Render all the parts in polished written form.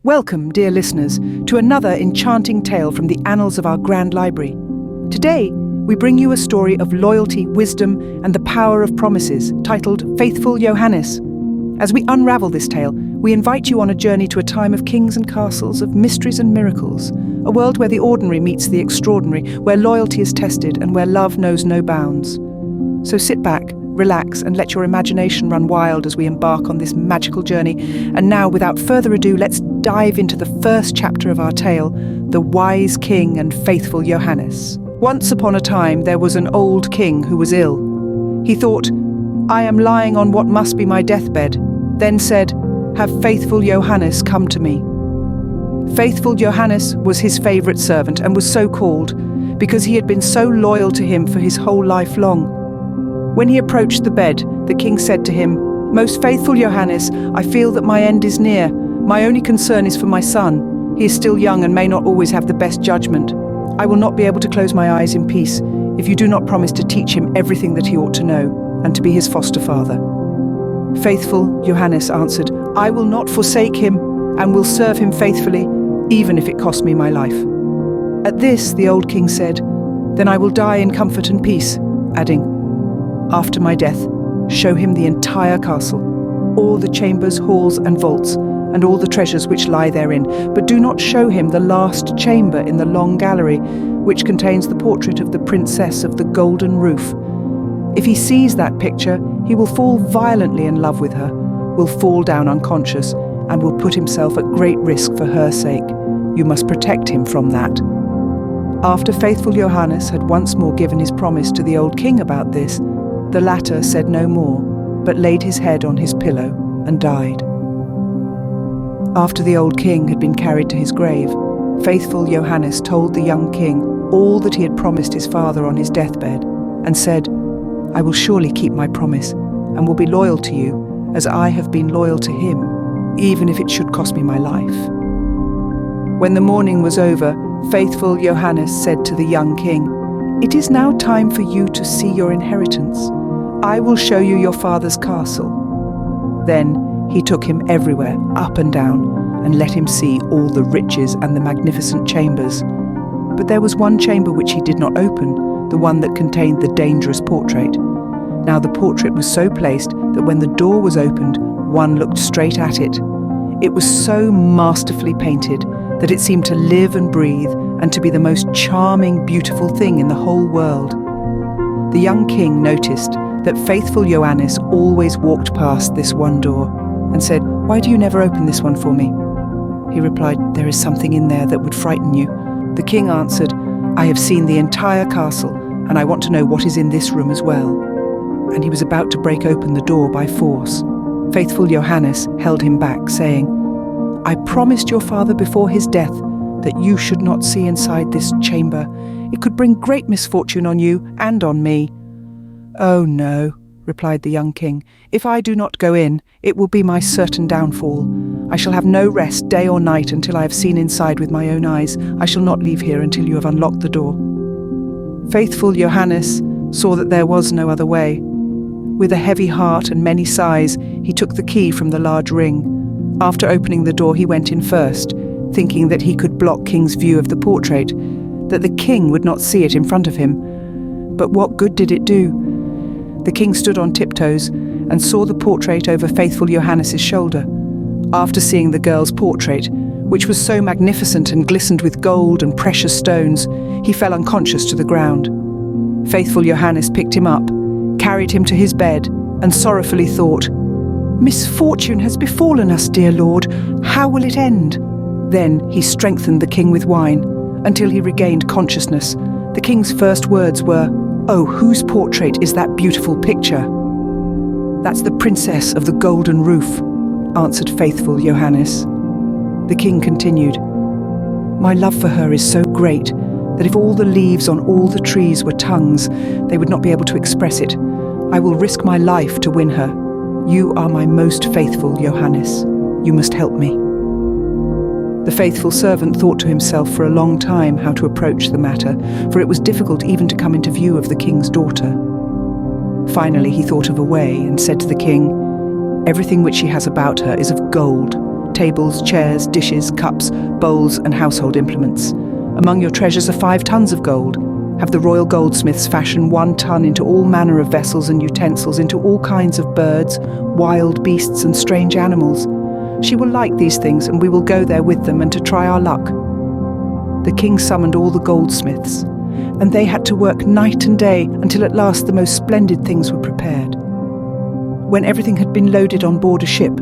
Welcome, dear listeners, to another enchanting tale from the annals of our grand library. Today, we bring you a story of loyalty, wisdom, and the power of promises, titled Faithful Johannes. As we unravel this tale, we invite you on a journey to a time of kings and castles, of mysteries and miracles, a world where the ordinary meets the extraordinary, where loyalty is tested and where love knows no bounds. So sit back, relax, and let your imagination run wild as we embark on this magical journey. And now, without further ado, let's dive into the first chapter of our tale, The Wise King and Faithful Johannes. Once upon a time, there was an old king who was ill. He thought, "I am lying on what must be my deathbed," then said, "Have Faithful Johannes come to me." Faithful Johannes was his favourite servant and was so called because he had been so loyal to him for his whole life long. When he approached the bed, the king said to him, "Most faithful Johannes, I feel that my end is near. My only concern is for my son. He is still young and may not always have the best judgment. I will not be able to close my eyes in peace if you do not promise to teach him everything that he ought to know and to be his foster father." Faithful Johannes answered, "I will not forsake him and will serve him faithfully, even if it costs me my life." At this, the old king said, "Then I will die in comfort and peace," adding, "After my death, show him the entire castle, all the chambers, halls and vaults, and all the treasures which lie therein, but do not show him the last chamber in the long gallery, which contains the portrait of the princess of the golden roof. If he sees that picture, he will fall violently in love with her, will fall down unconscious, and will put himself at great risk for her sake. You must protect him from that." After Faithful Johannes had once more given his promise to the old king about this, the latter said no more, but laid his head on his pillow and died. After the old king had been carried to his grave, Faithful Johannes told the young king all that he had promised his father on his deathbed, and said, "I will surely keep my promise, and will be loyal to you, as I have been loyal to him, even if it should cost me my life." When the mourning was over, Faithful Johannes said to the young king, "It is now time for you to see your inheritance. I will show you your father's castle." Then he took him everywhere, up and down, and let him see all the riches and the magnificent chambers. But there was one chamber which he did not open, the one that contained the dangerous portrait. Now the portrait was so placed that when the door was opened, one looked straight at it. It was so masterfully painted that it seemed to live and breathe and to be the most charming, beautiful thing in the whole world. The young king noticed that Faithful Johannes always walked past this one door and said, "Why do you never open this one for me?" He replied, "There is something in there that would frighten you." The king answered, "I have seen the entire castle, and I want to know what is in this room as well." And he was about to break open the door by force. Faithful Johannes held him back, saying, "I promised your father before his death that you should not see inside this chamber. It could bring great misfortune on you and on me." "Oh no," replied the young king. "If I do not go in, it will be my certain downfall. I shall have no rest day or night until I have seen inside with my own eyes. I shall not leave here until you have unlocked the door." Faithful Johannes saw that there was no other way. With a heavy heart and many sighs, he took the key from the large ring. After opening the door, he went in first, thinking that he could block King's view of the portrait, that the king would not see it in front of him. But what good did it do? The king stood on tiptoes and saw the portrait over Faithful Johannes's shoulder. After seeing the girl's portrait, which was so magnificent and glistened with gold and precious stones, he fell unconscious to the ground. Faithful Johannes picked him up, carried him to his bed, and sorrowfully thought, "Misfortune has befallen us, dear lord. How will it end?" Then he strengthened the king with wine until he regained consciousness. The king's first words were, "Oh, whose portrait is that beautiful picture?" "That's the princess of the golden roof," answered Faithful Johannes. The king continued, "My love for her is so great that if all the leaves on all the trees were tongues, they would not be able to express it. I will risk my life to win her. You are my most faithful Johannes. You must help me." The faithful servant thought to himself for a long time how to approach the matter, for it was difficult even to come into view of the king's daughter. Finally he thought of a way and said to the king, "Everything which she has about her is of gold. tables, chairs, dishes, cups, bowls, and household implements. Among your treasures are 5 tons of gold. Have the royal goldsmiths fashion 1 ton into all manner of vessels and utensils, into all kinds of birds, wild beasts, and strange animals. She will like these things, and we will go there with them and to try our luck." The king summoned all the goldsmiths, and they had to work night and day until at last the most splendid things were prepared. When everything had been loaded on board a ship,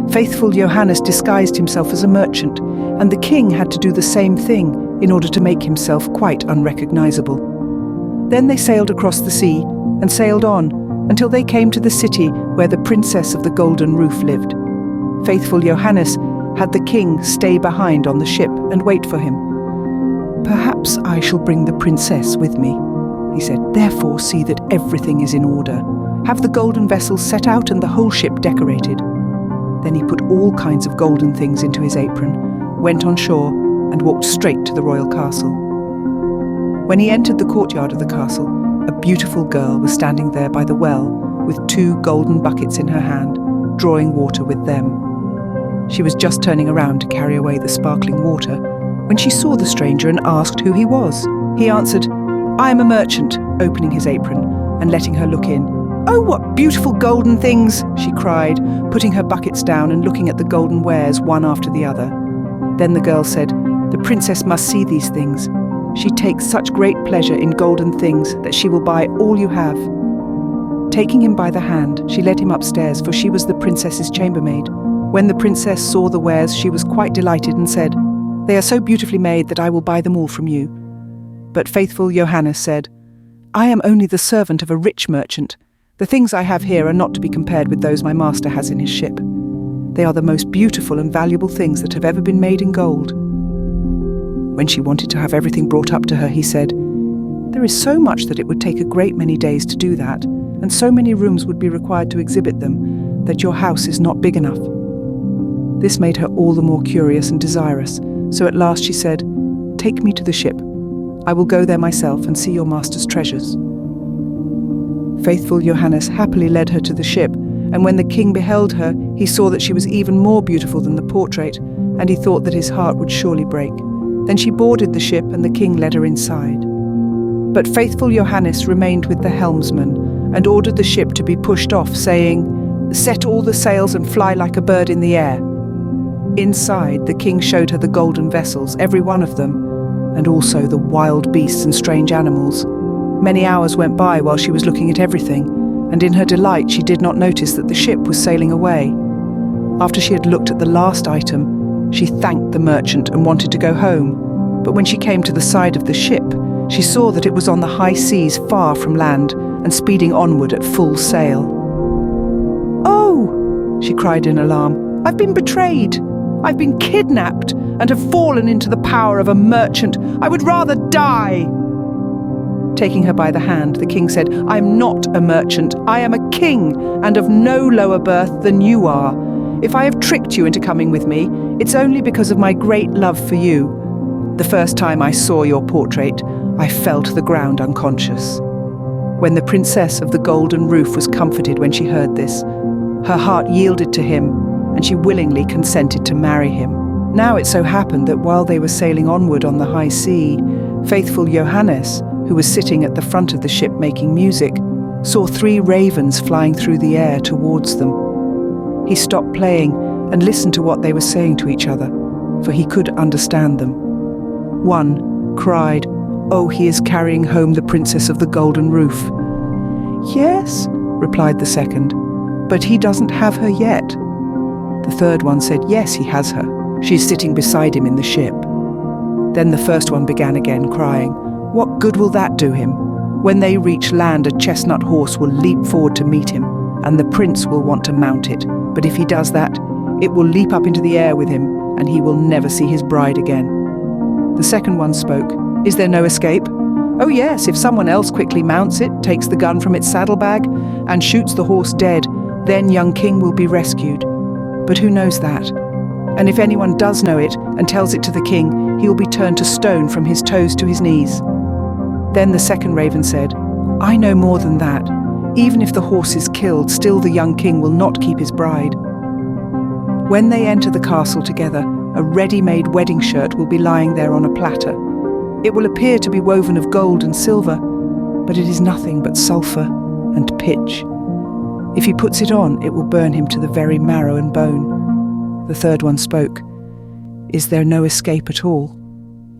Faithful Johannes disguised himself as a merchant, and the king had to do the same thing in order to make himself quite unrecognizable. Then they sailed across the sea and sailed on until they came to the city where the princess of the golden roof lived. Faithful Johannes had the king stay behind on the ship and wait for him. "Perhaps I shall bring the princess with me," he said. "Therefore see that everything is in order. Have the golden vessels set out and the whole ship decorated." Then he put all kinds of golden things into his apron, went on shore, and walked straight to the royal castle. When he entered the courtyard of the castle, a beautiful girl was standing there by the well with 2 golden buckets in her hand, drawing water with them. She was just turning around to carry away the sparkling water when she saw the stranger and asked who he was. He answered, "I am a merchant," opening his apron and letting her look in. "Oh, what beautiful golden things!" she cried, putting her buckets down and looking at the golden wares one after the other. Then the girl said, "The princess must see these things. She takes such great pleasure in golden things that she will buy all you have." Taking him by the hand, she led him upstairs, for she was the princess's chambermaid. When the princess saw the wares, she was quite delighted and said, "They are so beautifully made that I will buy them all from you." But Faithful Johannes said, "I am only the servant of a rich merchant. The things I have here are not to be compared with those my master has in his ship. They are the most beautiful and valuable things that have ever been made in gold." When she wanted to have everything brought up to her, he said, "There is so much that it would take a great many days to do that, and so many rooms would be required to exhibit them, that your house is not big enough." This made her all the more curious and desirous, so at last she said, "Take me to the ship. I will go there myself and see your master's treasures." Faithful Johannes happily led her to the ship, and when the king beheld her, he saw that she was even more beautiful than the portrait, and he thought that his heart would surely break. Then she boarded the ship, and the king led her inside. But Faithful Johannes remained with the helmsman and ordered the ship to be pushed off, saying, "Set all the sails and fly like a bird in the air." Inside, the king showed her the golden vessels, every one of them, and also the wild beasts and strange animals. Many hours went by while she was looking at everything, and in her delight she did not notice that the ship was sailing away. After she had looked at the last item, she thanked the merchant and wanted to go home. But when she came to the side of the ship, she saw that it was on the high seas far from land and speeding onward at full sail. "Oh!" she cried in alarm. "I've been betrayed! I've been kidnapped and have fallen into the power of a merchant. I would rather die!" Taking her by the hand, the king said, "I am not a merchant. I am a king, and of no lower birth than you are. If I have tricked you into coming with me, it's only because of my great love for you. The first time I saw your portrait, I fell to the ground unconscious." When the princess of the golden roof was comforted when she heard this, her heart yielded to him, and she willingly consented to marry him. Now it so happened that while they were sailing onward on the high sea, Faithful Johannes, who was sitting at the front of the ship making music, saw 3 ravens flying through the air towards them. He stopped playing and listened to what they were saying to each other, for he could understand them. One cried, "Oh, he is carrying home the princess of the golden roof." "Yes," replied the second, "but he doesn't have her yet." The third one said, "Yes, he has her. She's sitting beside him in the ship." Then the first one began again, crying, "What good will that do him? When they reach land, a chestnut horse will leap forward to meet him, and the prince will want to mount it. But if he does that, it will leap up into the air with him, and he will never see his bride again." The second one spoke, "Is there no escape?" "Oh yes, if someone else quickly mounts it, takes the gun from its saddlebag, and shoots the horse dead, then young king will be rescued. But who knows that? And if anyone does know it and tells it to the king, he will be turned to stone from his toes to his knees." Then the second raven said, "I know more than that. Even if the horse is killed, still the young king will not keep his bride." When they enter the castle together, a ready-made wedding shirt will be lying there on a platter. It will appear to be woven of gold and silver, but it is nothing but sulphur and pitch. If he puts it on, it will burn him to the very marrow and bone. The third one spoke. Is there no escape at all?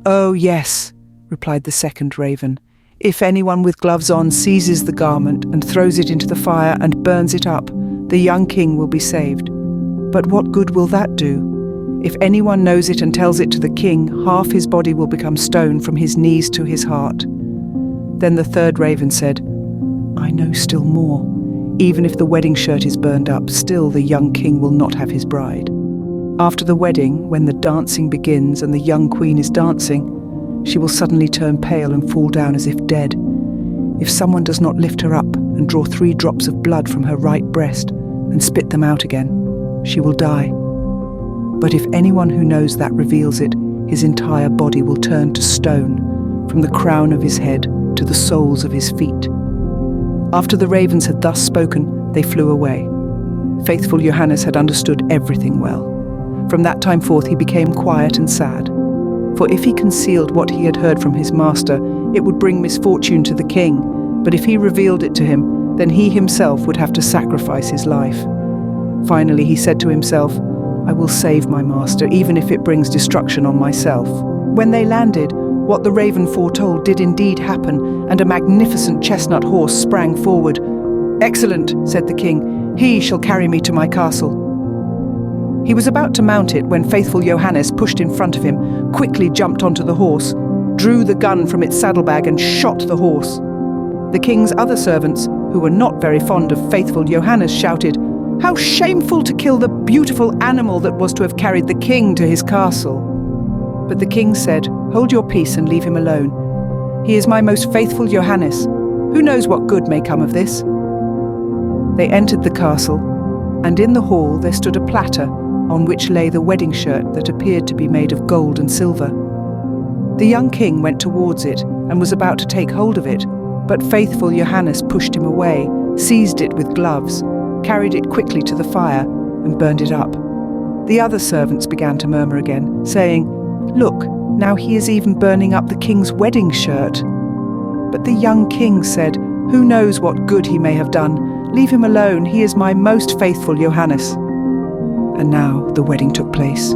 Oh, yes, replied the second raven. If anyone with gloves on seizes the garment and throws it into the fire and burns it up, the young king will be saved. But what good will that do? If anyone knows it and tells it to the king, half his body will become stone from his knees to his heart. Then the third raven said, I know still more. Even if the wedding shirt is burned up, still the young king will not have his bride. After the wedding, when the dancing begins and the young queen is dancing, she will suddenly turn pale and fall down as if dead. If someone does not lift her up and draw 3 drops of blood from her right breast and spit them out again, she will die. But if anyone who knows that reveals it, his entire body will turn to stone, from the crown of his head to the soles of his feet. After the ravens had thus spoken, they flew away. Faithful Johannes had understood everything well. From that time forth he became quiet and sad. For if he concealed what he had heard from his master, it would bring misfortune to the king. But if he revealed it to him, then he himself would have to sacrifice his life. Finally he said to himself, I will save my master, even if it brings destruction on myself. When they landed, what the raven foretold did indeed happen, and a magnificent chestnut horse sprang forward. Excellent, said the king. He shall carry me to my castle. He was about to mount it when Faithful Johannes pushed in front of him, quickly jumped onto the horse, drew the gun from its saddlebag and shot the horse. The king's other servants, who were not very fond of Faithful Johannes, shouted, How shameful to kill the beautiful animal that was to have carried the king to his castle. But the king said, Hold your peace and leave him alone. He is my most faithful Johannes. Who knows what good may come of this? They entered the castle, and in the hall there stood a platter on which lay the wedding shirt that appeared to be made of gold and silver. The young king went towards it and was about to take hold of it, but Faithful Johannes pushed him away, seized it with gloves, carried it quickly to the fire, and burned it up. The other servants began to murmur again, saying, Look, now he is even burning up the king's wedding shirt. But the young king said, Who knows what good he may have done? Leave him alone, he is my most faithful Johannes. And now the wedding took place.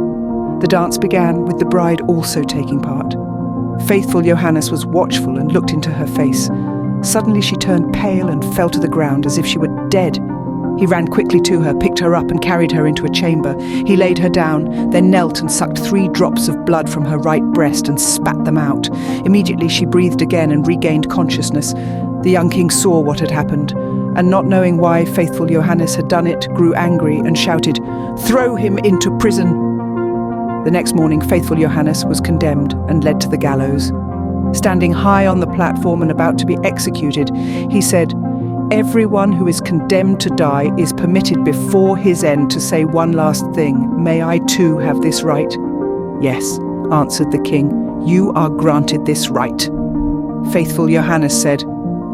The dance began with the bride also taking part. Faithful Johannes was watchful and looked into her face. Suddenly she turned pale and fell to the ground as if she were dead. He ran quickly to her, picked her up and carried her into a chamber. He laid her down, then knelt and sucked 3 drops of blood from her right breast and spat them out. Immediately she breathed again and regained consciousness. The young king saw what had happened, and not knowing why Faithful Johannes had done it, grew angry and shouted, Throw him into prison! The next morning Faithful Johannes was condemned and led to the gallows. Standing high on the platform and about to be executed, he said, Everyone who is condemned to die is permitted before his end to say one last thing. May I too have this right? Yes, answered the king, you are granted this right. Faithful Johannes said,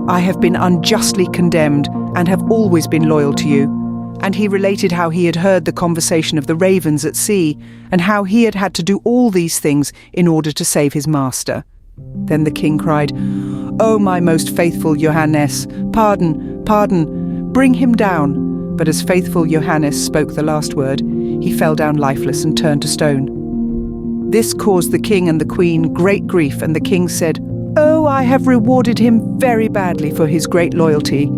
I have been unjustly condemned and have always been loyal to you. And he related how he had heard the conversation of the ravens at sea and how he had had to do all these things in order to save his master. Then the king cried, Oh, my most faithful Johannes, pardon, pardon, bring him down. But as Faithful Johannes spoke the last word, he fell down lifeless and turned to stone. This caused the king and the queen great grief, and the king said, Oh, I have rewarded him very badly for his great loyalty.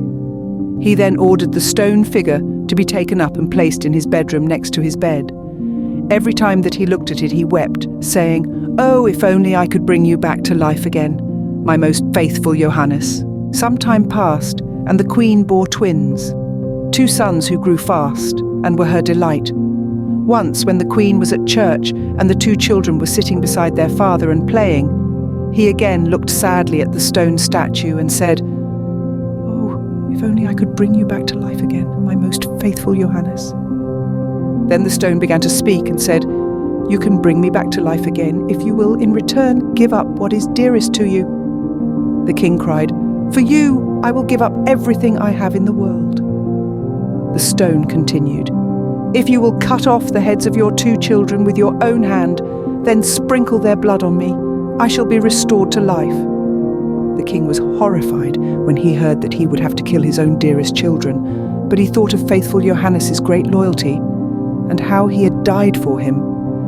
He then ordered the stone figure to be taken up and placed in his bedroom next to his bed. Every time that he looked at it, he wept, saying, Oh, if only I could bring you back to life again, my most faithful Johannes. Some time passed, and the queen bore twins, 2 sons who grew fast and were her delight. Once, when the queen was at church and the 2 children were sitting beside their father and playing, he again looked sadly at the stone statue and said, Oh, if only I could bring you back to life again, my most faithful Johannes. Then the stone began to speak and said, You can bring me back to life again if you will in return give up what is dearest to you. The king cried, For you I will give up everything I have in the world. The stone continued, If you will cut off the heads of your 2 children with your own hand, then sprinkle their blood on me, I shall be restored to life." The king was horrified when he heard that he would have to kill his own dearest children, but he thought of Faithful Johannes' great loyalty and how he had died for him,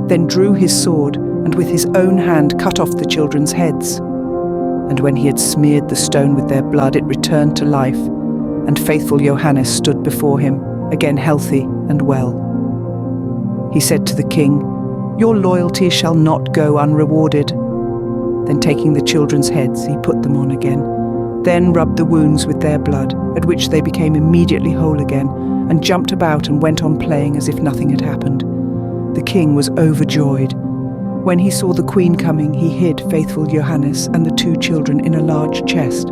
then drew his sword and with his own hand cut off the children's heads. And when he had smeared the stone with their blood, it returned to life, and Faithful Johannes stood before him, again healthy and well. He said to the king, "Your loyalty shall not go unrewarded." Then taking the children's heads, he put them on again, then rubbed the wounds with their blood, at which they became immediately whole again, and jumped about and went on playing as if nothing had happened. The king was overjoyed. When he saw the queen coming, he hid Faithful Johannes and the 2 children in a large chest.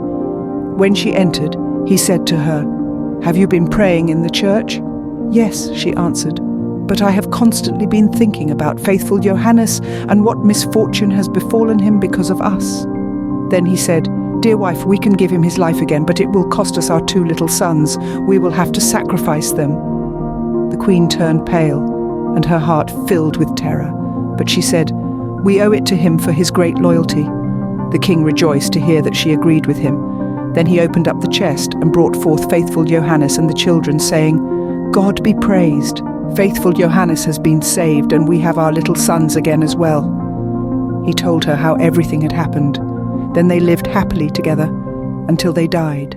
When she entered, he said to her, "Have you been praying in the church?" "Yes," she answered, "but I have constantly been thinking about Faithful Johannes and what misfortune has befallen him because of us." Then he said, "Dear wife, we can give him his life again, but it will cost us our 2 little sons. We will have to sacrifice them." The queen turned pale, and her heart filled with terror, but she said, "We owe it to him for his great loyalty." The king rejoiced to hear that she agreed with him. Then he opened up the chest and brought forth Faithful Johannes and the children, saying, "God be praised. Faithful Johannes has been saved, and we have our little sons again as well." He told her how everything had happened. Then they lived happily together until they died.